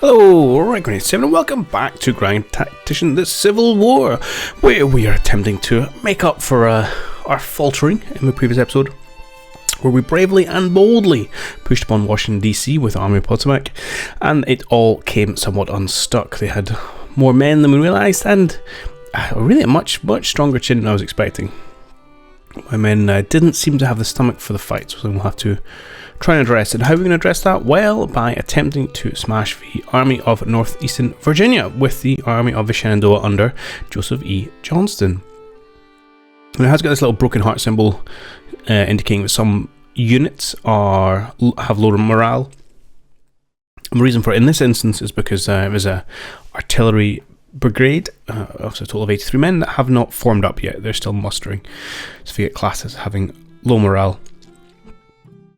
Hello, right, Grenade 7, and welcome back to Grind Tactician, the Civil War, where we are attempting to make up for our faltering in the previous episode, where we bravely and boldly pushed upon Washington DC with the Army of Potomac, and it all came somewhat unstuck. They had more men than we realised, and really a much stronger chin than I was expecting. My men didn't seem to have the stomach for the fight, so we'll have to try and address it. How are we going to address that? Well, by attempting to smash the Army of Northeastern Virginia with the Army of the Shenandoah under Joseph E. Johnston. And it has got this little broken heart symbol indicating that some units have lower morale. And the reason for it in this instance is because it was a artillery brigade of a total of 83 men that have not formed up yet. They're still mustering, so they get classed as having low morale.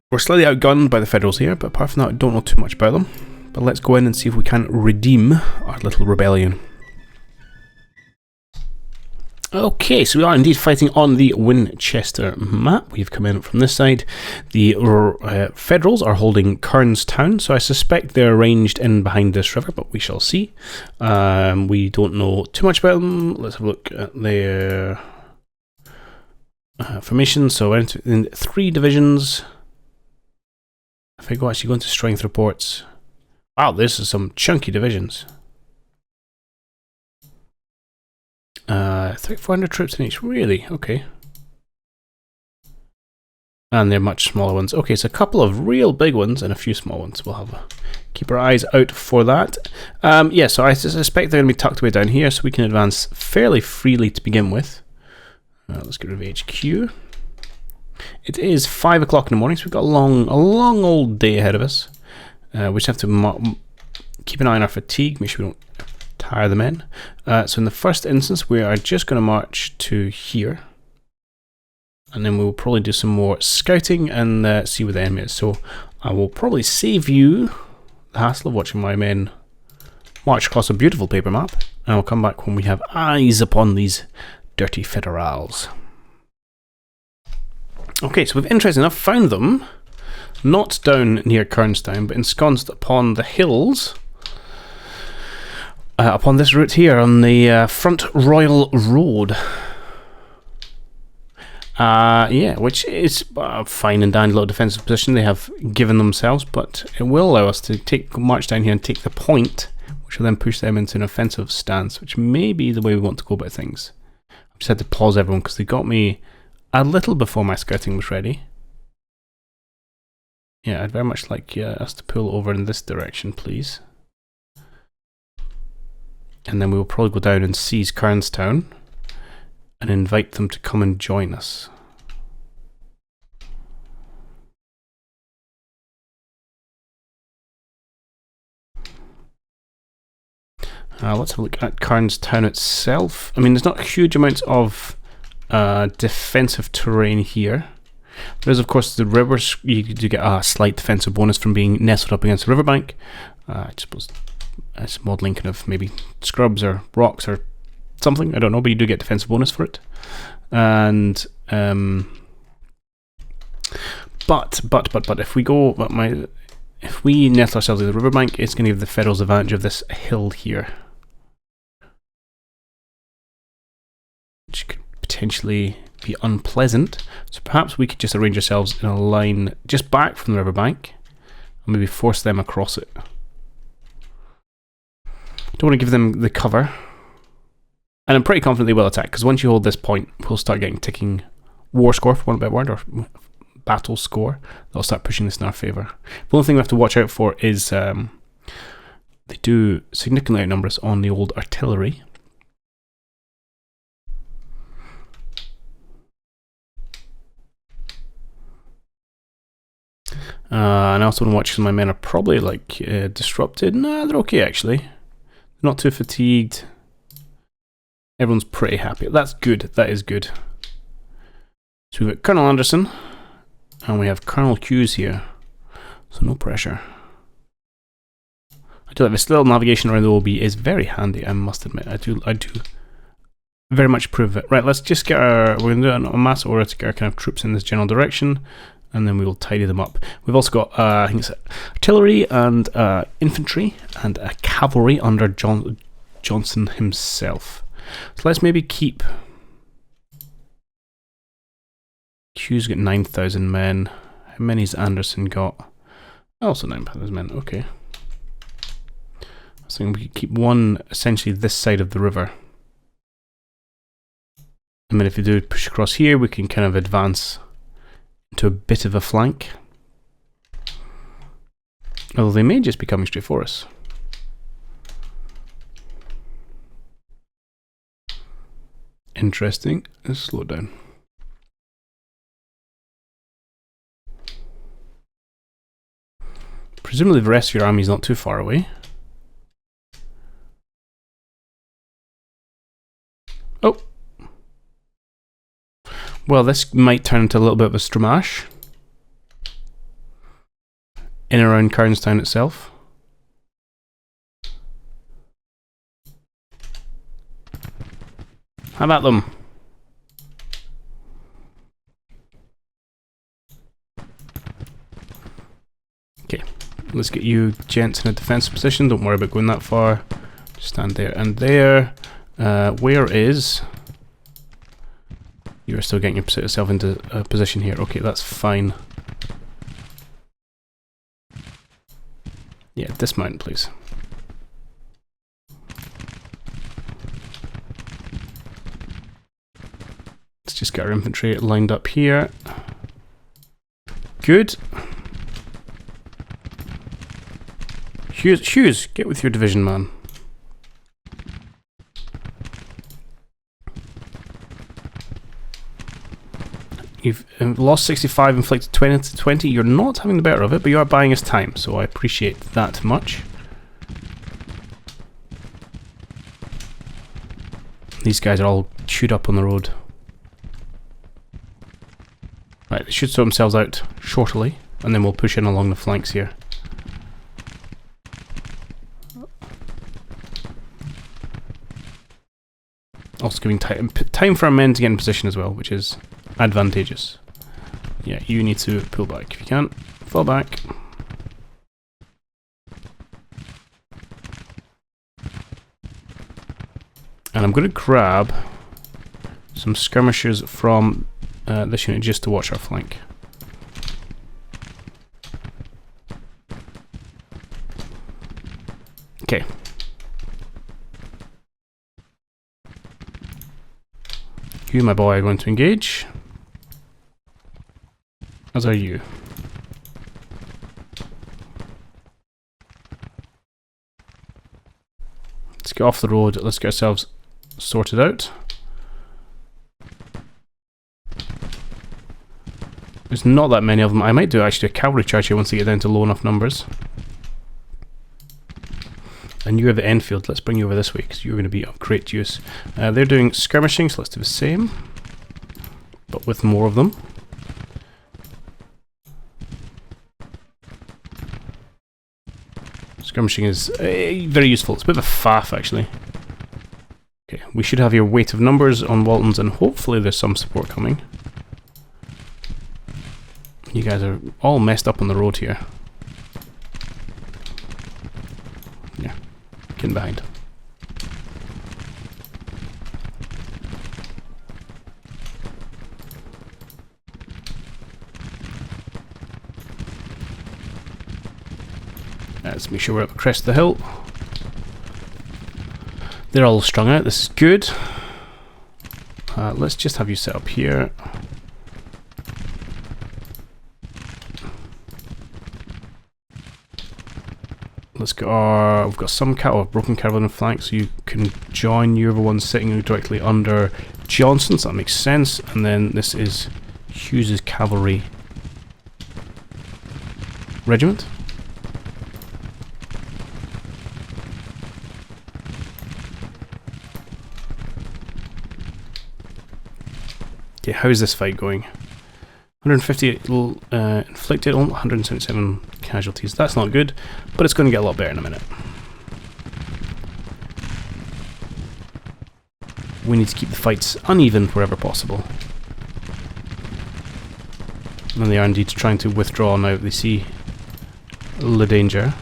We're slightly outgunned by the Federals here, but apart from that I don't know too much about them. But let's go in and see if we can redeem our little rebellion. Okay, so we are indeed fighting on the Winchester map. We've come in from this side. The Federals are holding Kernstown, so I suspect they're arranged in behind this river, but we shall see. We don't know too much about them. Let's have a look at their formation. So we're in 3 divisions. If I actually go into strength reports, wow, this is some chunky divisions. 3,400 troops in each, really? Okay. And they're much smaller ones. Okay, so a couple of real big ones and a few small ones. We'll have keep our eyes out for that. Yeah, so I suspect they're going to be tucked away down here, so we can advance fairly freely to begin with. Let's get rid of HQ. It is 5 o'clock in the morning, so we've got a long old day ahead of us. We just have to keep an eye on our fatigue, make sure we don't tire the men. So in the first instance, we are just going to march to here, and then we'll probably do some more scouting and see where the enemy is. So I will probably save you the hassle of watching my men march across a beautiful paper map, and I'll come back when we have eyes upon these dirty federals. Okay, so we've interesting enough found them, not down near Kernstown, but ensconced upon the hills, upon this route here on the Front Royal Road. Yeah, which is a fine and dandy little defensive position they have given themselves, but it will allow us to march down here and take the point, which will then push them into an offensive stance, which may be the way we want to go about things. I've just had to pause everyone because they got me a little before my scouting was ready. Yeah, I'd very much like us to pull over in this direction, please. And then we will probably go down and seize Kernstown and invite them to come and join us. Let's have a look at Kernstown itself. I mean, there's not huge amounts of defensive terrain here. There's of course the rivers. You do get a slight defensive bonus from being nestled up against the riverbank. I suppose it's modelling kind of maybe scrubs or rocks or something, I don't know, but you do get defensive bonus for it. And but if we go, if we nestle ourselves at the riverbank, it's going to give the Federals advantage of this hill here, which could potentially be unpleasant. So perhaps we could just arrange ourselves in a line just back from the riverbank and maybe force them across it. Don't want to give them the cover, and I'm pretty confident they will attack, because once you hold this point, we'll start getting ticking war score, for one better word, or battle score. They'll start pushing this in our favour. The only thing we have to watch out for is they do significantly outnumber us on the old artillery. And I also want to watch because my men are probably like disrupted. Nah, they're okay actually. Not too fatigued. Everyone's pretty happy. That's good. That is good. So we've got Colonel Anderson, and we have Colonel Hughes here. So no pressure. I do like this little navigation around the OB is very handy, I must admit. I do very much approve of it. Right, let's just get our, we're going to do a mass order to get our kind of troops in this general direction. and then we will tidy them up. We've also got I think it's artillery and infantry and cavalry under Johnson himself. So let's maybe keep... Hugh's got 9,000 men. How many's Anderson got? Also 9,000 men, okay. So we could keep one essentially this side of the river. And then if we do push across here, we can kind of advance into a bit of a flank. Although they may just be coming straight for us. Interesting. Let's slow it down. Presumably the rest of your army is not too far away. Oh. Well, this might turn into a little bit of a stramash. In and around Carnstown itself. How about them? Okay, let's get you gents in a defensive position. Don't worry about going that far. Just stand there and there. Where is... You are still getting yourself into a position here. Okay, that's fine. Yeah, dismount, please. Let's just get our infantry lined up here. Good. Hughes, get with your division, man. You've lost 65, inflicted 20. You're not having the better of it, but you are buying us time, so I appreciate that much. These guys are all chewed up on the road. Right, they should sort themselves out shortly, and then we'll push in along the flanks here. Also giving time for our men to get in position as well, which is advantageous. Yeah, you need to pull back if you can. Fall back. And I'm going to grab some skirmishers from this unit just to watch our flank. Okay. You, my boy, are going to engage. As are you. Let's get off the road. Let's get ourselves sorted out. There's not that many of them. I might do actually a cavalry charge here once they get down to low enough numbers. And you have the Enfield. Let's bring you over this way because you're going to be of great use. They're doing skirmishing, so let's do the same, but with more of them. Skirmishing is very useful. It's a bit of a faff, actually. Okay, we should have your weight of numbers on Waltons, and hopefully there's some support coming. You guys are all messed up on the road here. Yeah, getting behind. Let's make sure we're at the crest of the hill. They're all strung out, this is good. Let's just have you set up here. Let's get our... We've got some broken cavalry in flank, so you can join your one sitting directly under Johnson, so that makes sense. And then this is Hughes's cavalry regiment. Okay, how's this fight going? 150 inflicted, 177 casualties. That's not good, but it's going to get a lot better in a minute. We need to keep the fights uneven wherever possible. And they are indeed trying to withdraw now. They see the danger.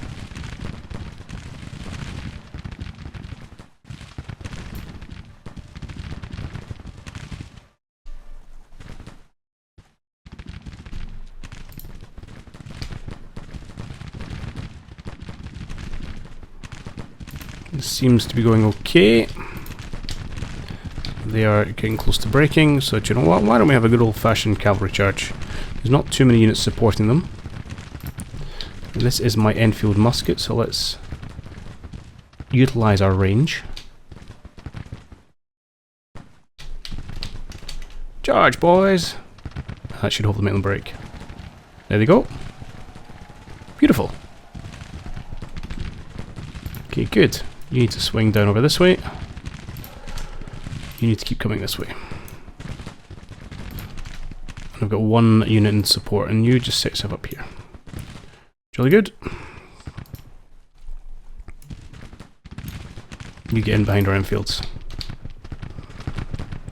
This seems to be going okay. They are getting close to breaking, so do you know what? Why don't we have a good old-fashioned cavalry charge? There's not too many units supporting them. This is my Enfield musket, so let's utilise our range. Charge, boys! That should hopefully make them break. There they go. Beautiful. Okay, good. You need to swing down over this way. You need to keep coming this way. And I've got one unit in support, and you just set yourself up here. Jolly good. You get in behind our Enfields.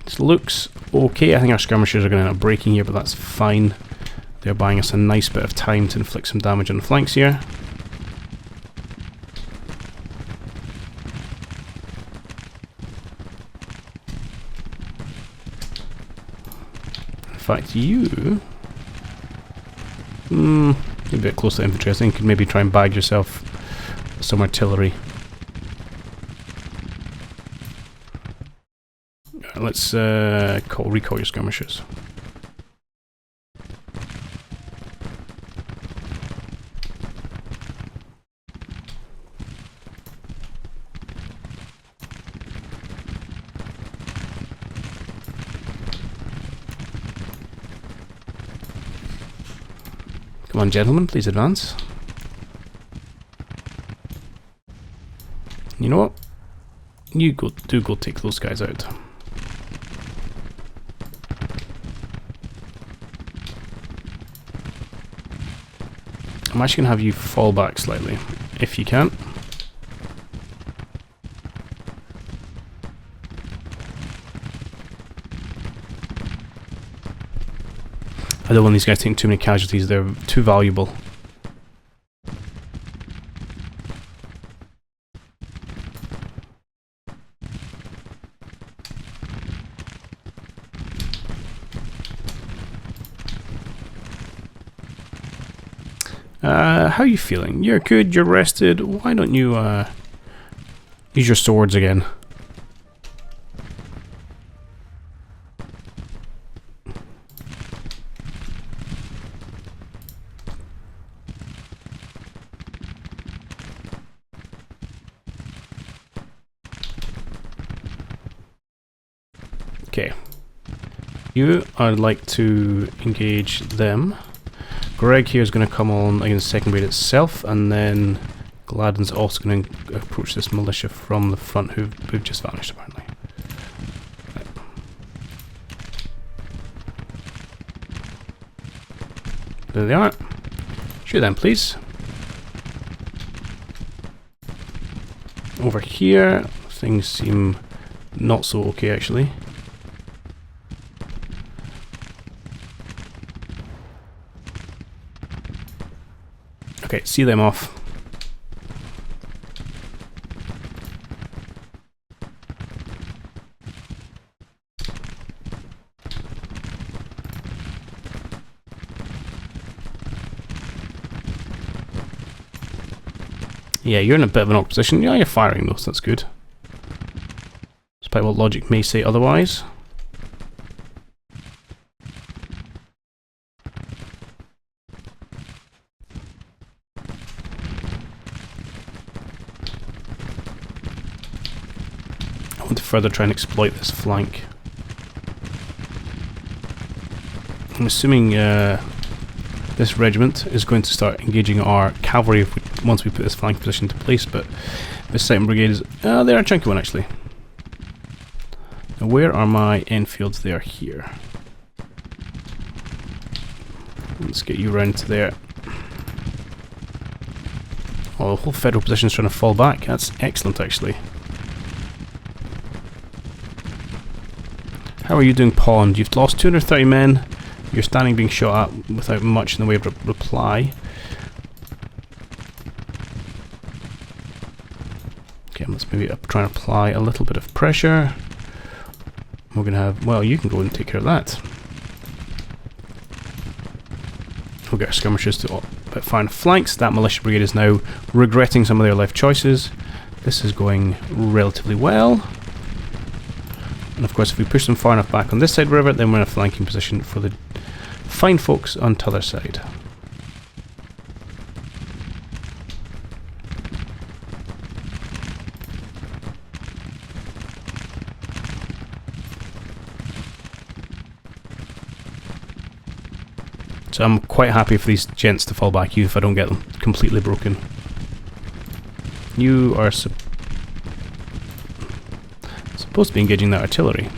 This looks okay. I think our skirmishers are going to end up breaking here, but that's fine. They're buying us a nice bit of time to inflict some damage on the flanks here. In fact, you... you're a bit close to infantry. I think you could maybe try and bag yourself some artillery. Let's recall your skirmishers. Come on, gentlemen, please advance. You know what? You go take those guys out. I'm actually going to have you fall back slightly, if you can. I don't want these guys taking too many casualties, they're too valuable. How are you feeling? You're good, you're rested. Why don't you use your swords again? Okay. You, I'd like to engage them. Greg here is going to come on against second brigade itself, and then Gladden's also going to approach this militia from the front who've just vanished apparently. Right. There they are. Shoot them, please. Over here, things seem not so okay actually. Okay, see them off. Yeah, you're in a bit of an awkward position. Yeah, you're firing though, so that's good. Despite what logic may say otherwise. I want to further try and exploit this flank. I'm assuming this regiment is going to start engaging our cavalry once we put this flank position into place, but this second brigade is... they're a chunky one actually. Now where are my Enfields? They are here. Let's get you round to there. Oh, the whole federal position is trying to fall back. That's excellent actually. How are you doing, Pond? You've lost 230 men. You're standing being shot at without much in the way of reply. Okay, let's maybe try and apply a little bit of pressure. We're going to have... Well, you can go and take care of that. We'll get our skirmishers to fire flanks. That militia brigade is now regretting some of their life choices. This is going relatively well. And of course, if we push them far enough back on this side of the river, then we're in a flanking position for the fine folks on the other side. So I'm quite happy for these gents to fall back, even if I don't get them completely broken. You are supposed to be engaging that artillery.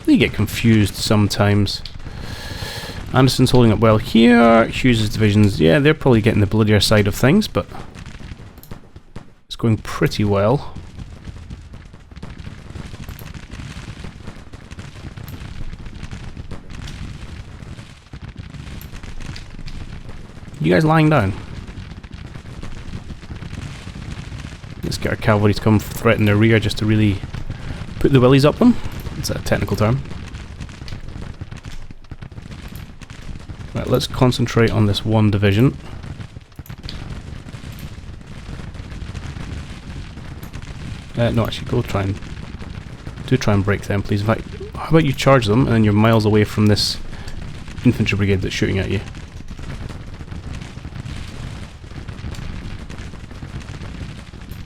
They get confused sometimes. Anderson's holding up well here. Hughes' divisions, yeah, they're probably getting the bloodier side of things, but it's going pretty well. You guys lying down? Let's get our cavalry to come threaten their rear just to really put the willies up them. It's a technical term. Right, let's concentrate on this one division. No, actually, go try and break them, please. In fact, how about you charge them and then you're miles away from this infantry brigade that's shooting at you.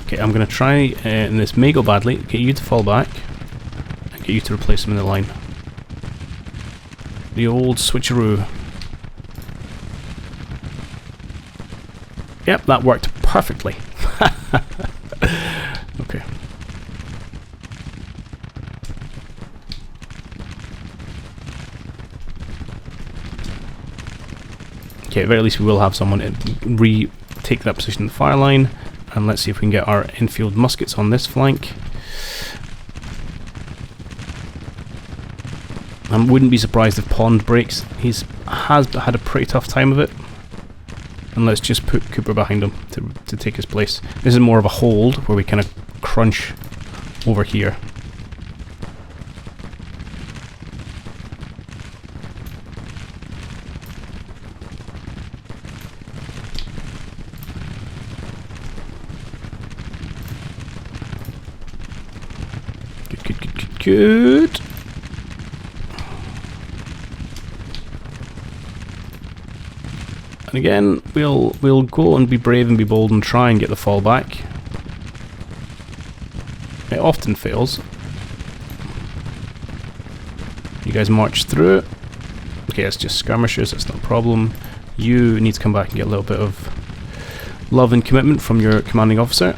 Okay, I'm going to try, and this may go badly, get you to fall back, and get you to replace them in the line. The old switcheroo. Yep, that worked perfectly. Okay. Okay, at the very least we will have someone retake that position in the fire line. And let's see if we can get our infield muskets on this flank. I wouldn't be surprised if Pond breaks. Has had a pretty tough time of it. And let's just put Cooper behind him to take his place. This is more of a hold where we kind of crunch over here. Good. And again, we'll go and be brave and be bold and try and get the fall back. It often fails. You guys march through. Okay, it's just skirmishers, that's not a problem. You need to come back and get a little bit of love and commitment from your commanding officer.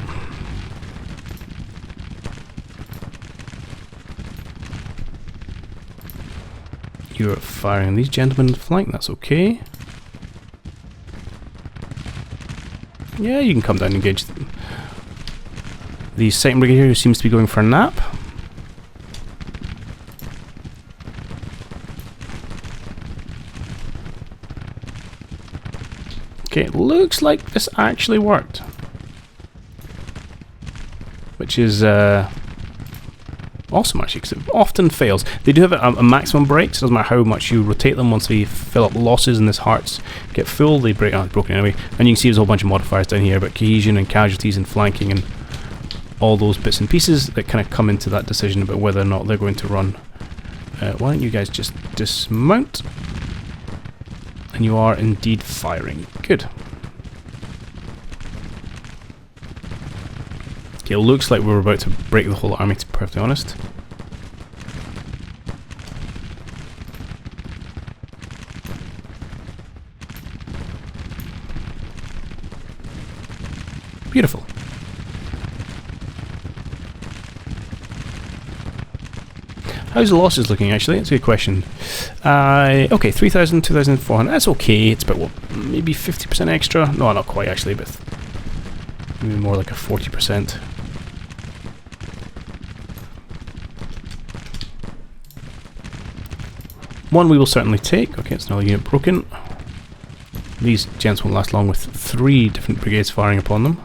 You're firing these gentlemen in the flank, that's okay. Yeah, you can come down and engage the second brigade here, who seems to be going for a nap. Okay, it looks like this actually worked. Which is awesome, actually, because it often fails. They do have a maximum break, so it doesn't matter how much you rotate them. Once they fill up losses and this hearts get full, they break. Oh, it's broken anyway. And you can see there's a whole bunch of modifiers down here about cohesion and casualties and flanking and all those bits and pieces that kind of come into that decision about whether or not they're going to run. Why don't you guys just dismount? And you are indeed firing. Good. Okay, it looks like we're about to break the whole army, to be perfectly honest. Beautiful. How's the losses looking, actually? That's a good question. Okay, 3,000, 2,400. That's okay. It's about, what, maybe 50% extra? No, not quite, actually, but maybe more like a 40%. One we will certainly take. Okay, it's another unit broken. These gents won't last long with 3 different brigades firing upon them.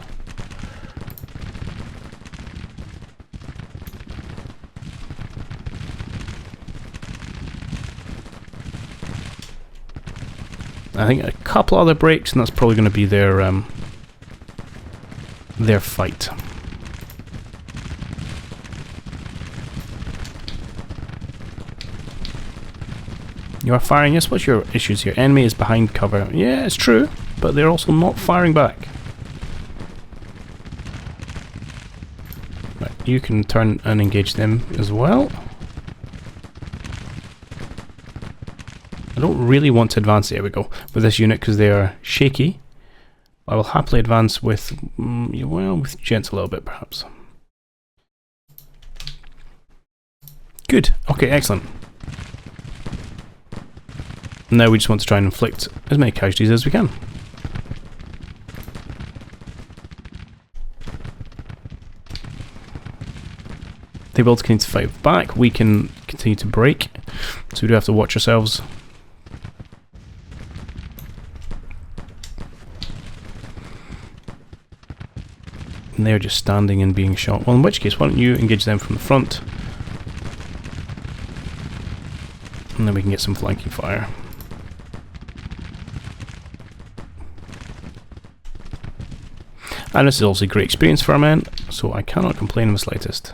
I think a couple other breaks, and that's probably going to be their fight. You are firing, yes, what's your issues here? Enemy is behind cover. Yeah, it's true, but they're also not firing back. Right, you can turn and engage them as well. I don't really want to advance, there we go, with this unit because they are shaky. I will happily advance with, well, with gents a little bit perhaps. Good, okay, excellent. Now we just want to try and inflict as many casualties as we can. They will continue to fight back, we can continue to break, so we do have to watch ourselves. And they're just standing and being shot. Well, in which case, why don't you engage them from the front? And then we can get some flanking fire. And this is also a great experience for our men, so I cannot complain in the slightest.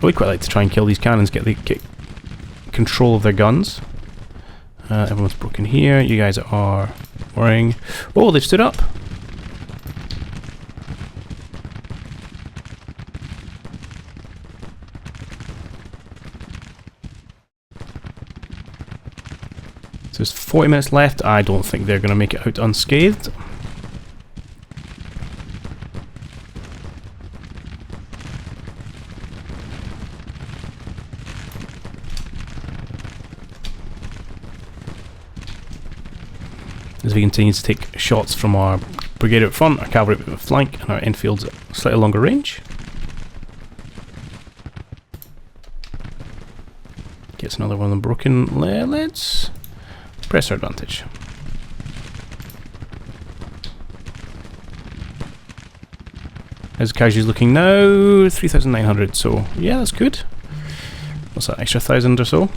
I would quite like to try and kill these cannons, get control of their guns. Everyone's broken here. You guys are worrying. Oh, they've stood up. So there's 40 minutes left. I don't think they're going to make it out unscathed. As we continue to take shots from our brigade out front, our cavalry at the flank, and our infield's at slightly longer range. Gets another one of them broken. Let's press our advantage. How's the casualties looking now? 3,900, so yeah, that's good. What's that, extra 1,000 or so?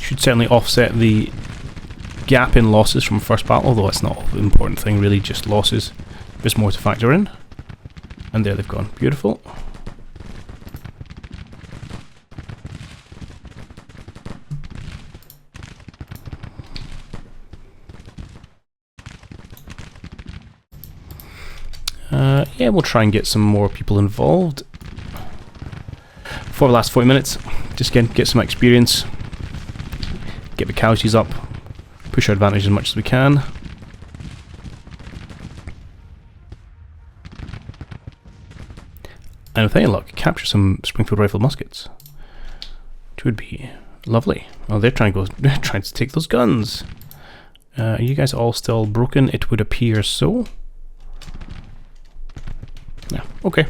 Should certainly offset the gap in losses from first battle, although it's not an important thing really, just losses. There's more to factor in. And there they've gone. Beautiful. Yeah, we'll try and get some more people involved for the last 40 minutes. Just get some experience, get the casualties up, push our advantage as much as we can. And with any luck, capture some Springfield rifle muskets, which would be lovely. Oh, they're trying to take those guns. Are you guys all still broken? It would appear so. Yeah, okay.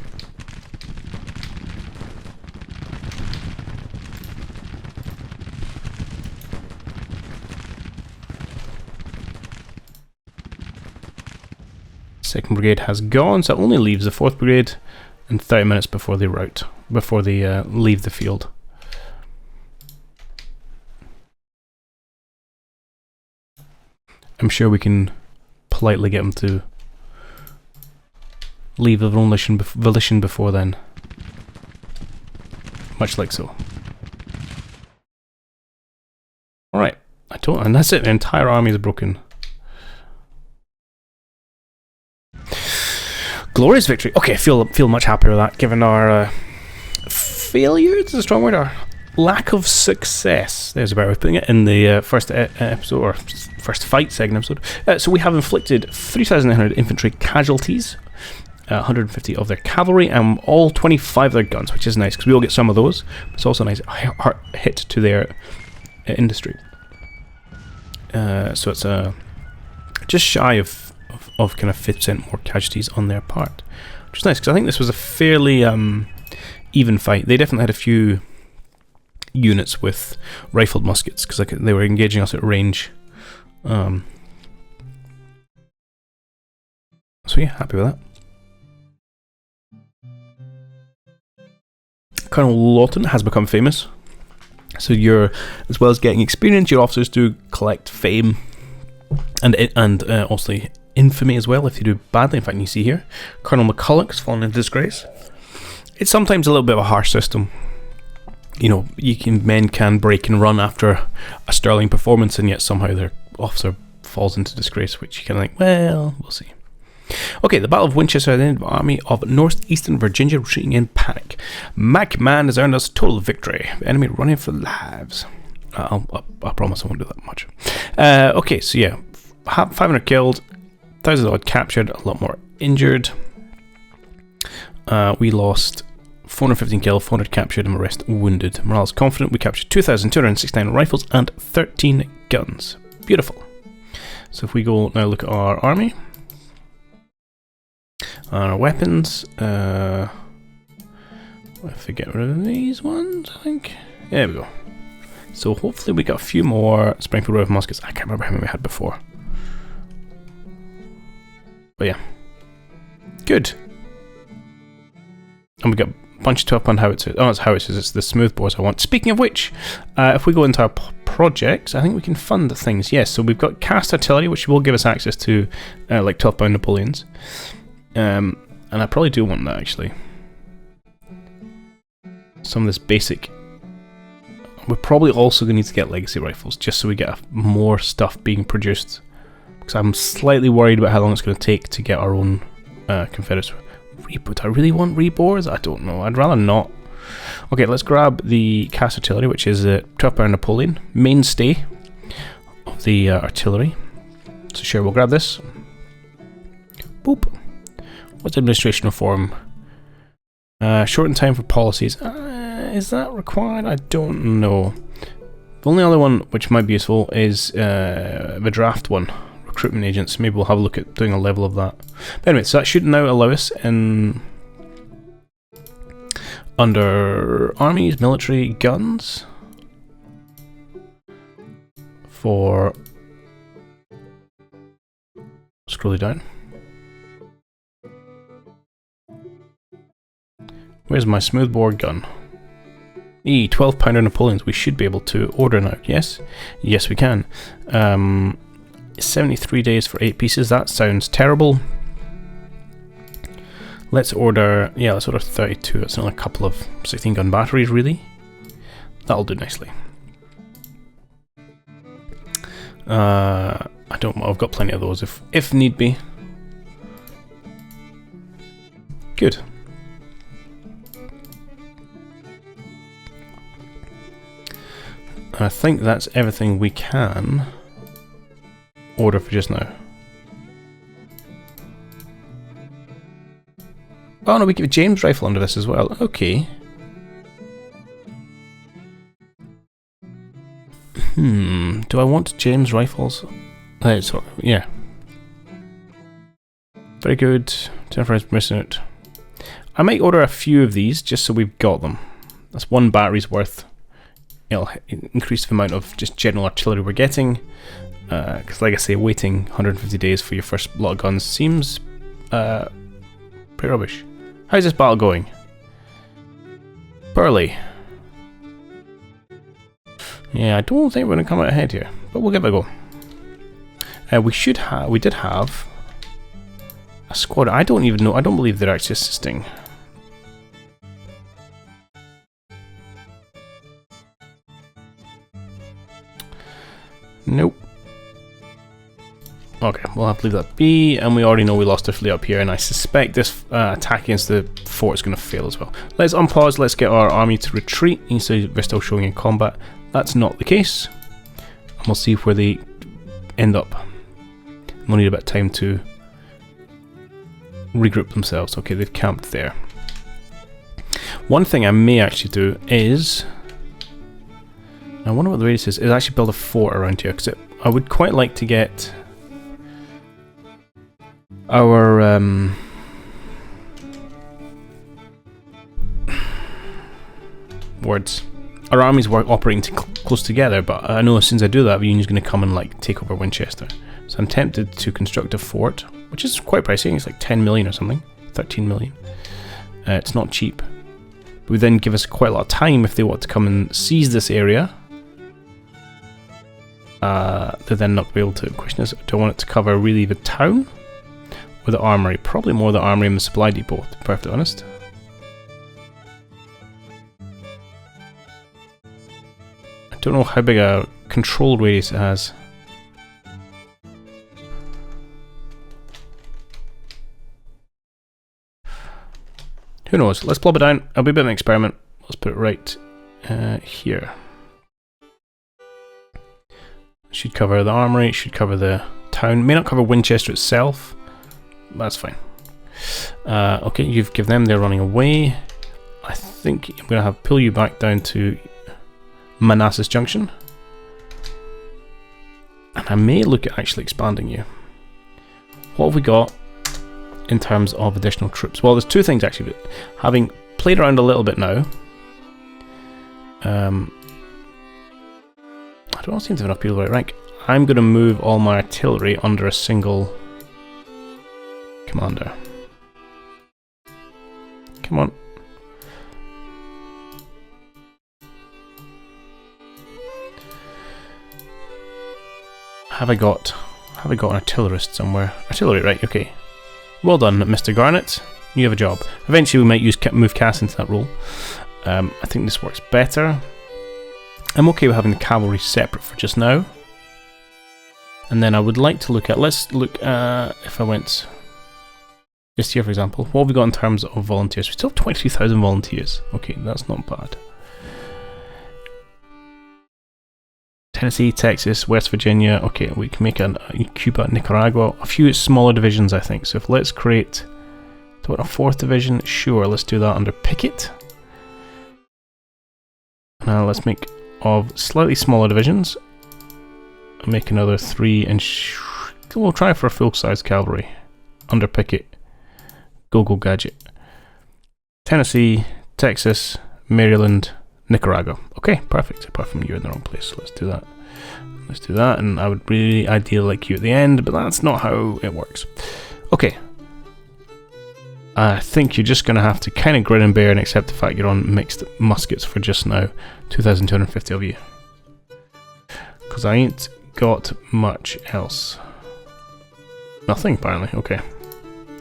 Second brigade has gone, so it only leaves the 4th brigade in 30 minutes before they leave the field. I'm sure we can politely get them to leave of their own volition before then. Much like so. Alright, and that's it, the entire army is broken. Glorious victory. Okay, I feel much happier with that, given our failure, is a strong word, our lack of success. There's a better way of putting it, in the first episode, or first fight second episode. So we have inflicted 3,900 infantry casualties, 150 of their cavalry, and all 25 of their guns, which is nice, because we all get some of those. It's also a nice hit to their industry. So it's just shy of of kind of 50% more casualties on their part, which is nice because I think this was a fairly even fight. They definitely had a few units with rifled muskets because they were engaging us at range. So yeah, happy with that. Colonel Lawton has become famous. So you're, as well as getting experience, your officers do collect fame and also infamy as well if they do badly. In fact, you see here, Colonel McCulloch's fallen into disgrace. It's sometimes a little bit of a harsh system. You know, men can break and run after a sterling performance, and yet somehow their officer falls into disgrace, which you kind of think, well, we'll see. Okay, the Battle of Winchester at the end of the Army of Northeastern Virginia retreating in panic. McMahon has earned us total victory. The enemy running for lives. I promise I won't do that much. Okay, so yeah, 500 killed, 1,000 odd captured, a lot more injured. We lost 415 killed, 400 captured, and the rest wounded. Morale is confident. We captured 2,269 rifles and 13 guns. Beautiful. So if we go now look at our army. Our weapons, if we get rid of these ones, I think. There we go. So hopefully we got a few more Springfield Road muskets. I can't remember how many we had before. But yeah. Good. And we got a bunch of 12-pound howitzers. Oh, it's howitzers, it's the smoothbores I want. Speaking of which, if we go into our projects, I think we can fund things. Yes, so we've got cast artillery, which will give us access to like 12-pound Napoleons. And I probably do want that actually. Some of this basic. We're probably also going to need to get legacy rifles just so we get more stuff being produced. Because I'm slightly worried about how long it's going to take to get our own Confederates. Do I really want rebores? I don't know. I'd rather not. Okay, let's grab the cast artillery, which is a 12-pound Napoleon, mainstay of the artillery. So sure, we'll grab this. Boop. What's administration reform? Shorten time for policies. Is that required? I don't know. The only other one which might be useful is the draft one. Recruitment agents. Maybe we'll have a look at doing a level of that. But anyway, so that should now allow us in under armies, military, guns for scrolling down. Where's my smoothbore gun? 12-pounder Napoleons. We should be able to order now. Yes? Yes, we can. 73 days for 8 pieces. That sounds terrible. Let's order... Yeah, let's order 32. That's only a couple of 16-gun batteries, really. That'll do nicely. I've got plenty of those if need be. Good. I think that's everything we can order for just now. Oh no, we get a James rifle under this as well. Okay. Do I want James rifles? Yeah. Very good. 10 frames missing it. I might order a few of these just so we've got them. That's one battery's worth. It'll increase the amount of just general artillery we're getting. Because like I say, waiting 150 days for your first lot of guns seems pretty rubbish. How's this battle going? Poorly. Yeah, I don't think we're going to come out ahead here, but we'll give it a go. We did have a squad. I don't even know. I don't believe they're actually assisting. Nope. Okay, we'll have to leave that be, and we already know we lost our fleet up here, and I suspect this attack against the fort is going to fail as well. Let's unpause, let's get our army to retreat. You see they're still showing in combat. That's not the case. And we'll see where they end up. We'll need a bit of time to regroup themselves. Okay, they've camped there. One thing I may actually do is... I wonder what the radius is actually build a fort around here, because I would quite like to get our words. Our armies were operating close together, but I know as soon as I do that, the Union's going to come and like take over Winchester. So I'm tempted to construct a fort, which is quite pricey. It's like 10 million or something, 13 million. It's not cheap. But would then give us quite a lot of time if they want to come and seize this area. They're then not be able to. The question is, do I want it to cover really the town or the armory? Probably more the armory and the supply depot, to be perfectly honest. I don't know how big a control radius it has. Who knows? Let's plop it down. It'll be a bit of an experiment. Let's put it right here. Should cover the armory, should cover the town. May not cover Winchester itself. That's fine. Okay, you've given them, they're running away. I think I'm going to have pull you back down to Manassas Junction. And I may look at actually expanding you. What have we got in terms of additional troops? Well, there's two things actually. Having played around a little bit now, I don't seem to have enough people right rank. I'm going to move all my artillery under a single commander. Come on. Have I got an artillerist somewhere? Artillery, right, okay. Well done, Mr. Garnett. You have a job. Eventually we might move Cass into that role. I think this works better. I'm okay with having the cavalry separate for just now. And then I would like to look at, let's look if I went just here for example, what have we got in terms of volunteers? We still have 22,000 volunteers. Okay, that's not bad. Tennessee, Texas, West Virginia. Okay, we can make Cuba, Nicaragua. A few smaller divisions, I think. So if let's create, do I want a 4th division? Sure, let's do that under Pickett. Now let's make of slightly smaller divisions. I'll make another 3 and we'll try for a full-size cavalry under Pickett. Go gadget. Tennessee, Texas, Maryland, Nicaragua. Okay, perfect. Apart from you're in the wrong place. Let's do that. Let's do that. And I would really ideally like you at the end, but that's not how it works. Okay. I think you're just going to have to kind of grin and bear and accept the fact you're on mixed muskets for just now. 2,250 of you. Because I ain't got much else. Nothing, apparently. Okay.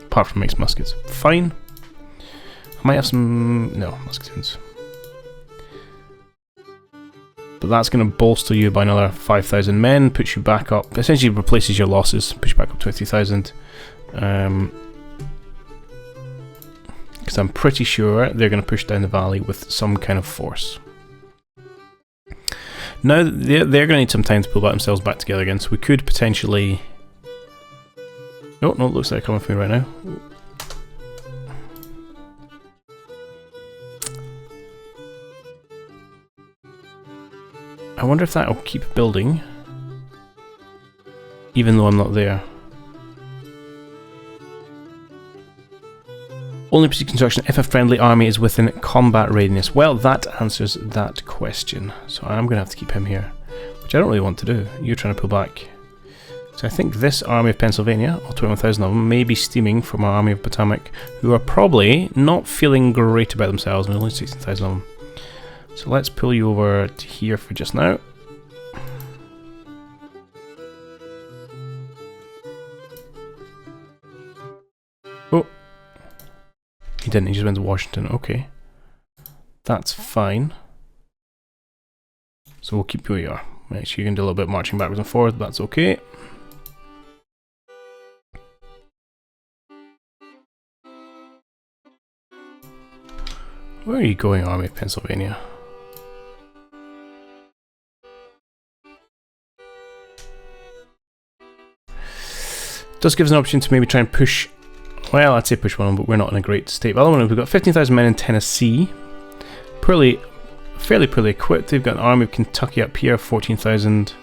Apart from mixed muskets. Fine. I might have some... no, musketoons. But that's going to bolster you by another 5,000 men, puts you back up, essentially replaces your losses, puts you back up 20,000. Because I'm pretty sure they're going to push down the valley with some kind of force. Now they're going to need some time to pull themselves back together again, so we could potentially... oh, no, it looks like they're coming for me right now. I wonder if that will keep building, even though I'm not there. Only proceed construction if a friendly army is within combat readiness. Well, that answers that question. So I'm going to have to keep him here, which I don't really want to do. You're trying to pull back. So I think this army of Pennsylvania, all 21,000 of them, may be steaming from our army of Potomac, who are probably not feeling great about themselves. There's only 16,000 of them. So let's pull you over to here for just now. Oh. He didn't, he just went to Washington. Okay. That's fine. So we'll keep you where you are. Make sure you can do a little bit of marching backwards and forwards, but that's okay. Where are you going, Army of Pennsylvania? Does give us an option to maybe try and push, well, I'd say push one, but we're not in a great state. The other one, we've got 15,000 men in Tennessee, fairly poorly equipped. They've got an army of Kentucky up here, 14,000,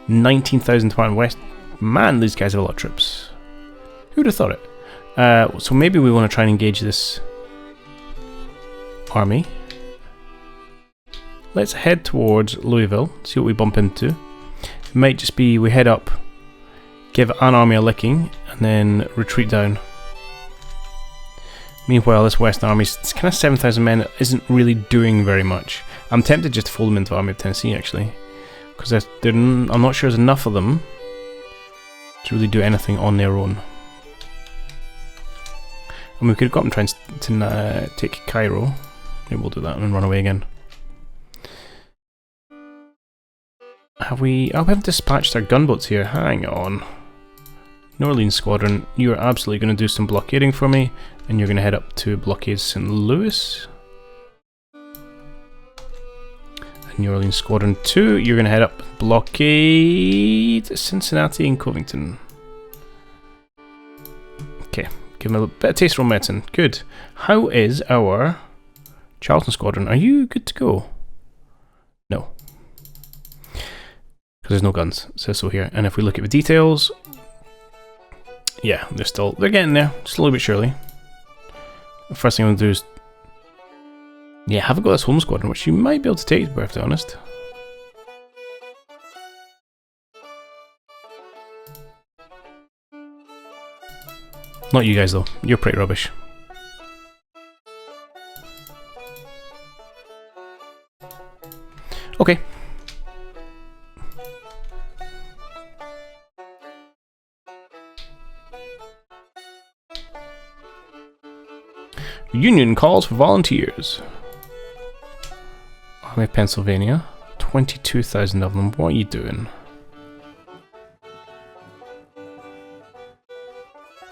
19,000 to West. Man, these guys have a lot of troops. Who would have thought it? So maybe we want to try and engage this army. Let's head towards Louisville, see what we bump into. It might just be we head up, give an army a licking, and then retreat down. Meanwhile, this West Army, it's kind of 7,000 men, isn't really doing very much. I'm tempted just to fold them into the Army of Tennessee, actually. Because I'm not sure there's enough of them to really do anything on their own. And we could go up and try and take Cairo. Maybe we'll do that and then run away again. Have we... Oh, we haven't dispatched our gunboats here. Hang on. New Orleans Squadron, you are absolutely going to do some blockading for me, and you're going to head up to blockade St. Louis. And New Orleans Squadron 2, you're going to head up blockade Cincinnati and Covington. Okay, give me a bit of taste of medicine. Good. How is our Charleston Squadron? Are you good to go? No. Because there's no guns. It says so here. And if we look at the details... Yeah, they're getting there, slowly but surely. The first thing I'm going to do is... Yeah, have a go at this home squadron, which you might be able to take, to be perfectly honest. Not you guys, though. You're pretty rubbish. Okay. Union calls for volunteers. Army of Pennsylvania. 22,000 of them. What are you doing?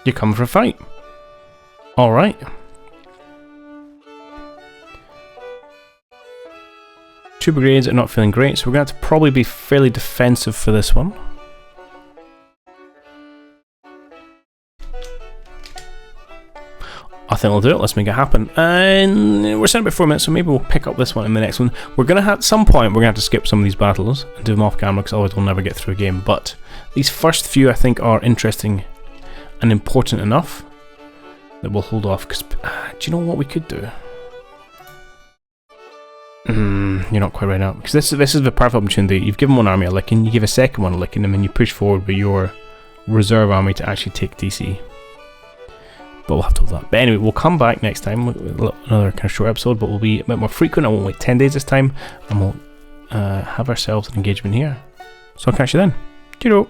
You're coming for a fight. Alright. Two brigades are not feeling great, so we're going to have to probably be fairly defensive for this one. I think we'll do it. Let's make it happen. And we're sitting about 4 minutes, so maybe we'll pick up this one in the next one. We're going to have, at some point, we're going to have to skip some of these battles and do them off camera, because otherwise we'll never get through a game. But these first few, I think, are interesting and important enough that we'll hold off. Because, do you know what we could do? You're not quite right now. Because this is the perfect opportunity. You've given one army a licking, you give a second one a licking, and then you push forward with your reserve army to actually take DC. But we'll have to hold that. But anyway, we'll come back next time with another kind of short episode, but we'll be a bit more frequent. I won't wait 10 days this time, and we'll have ourselves an engagement here. So I'll catch you then. Cheerio.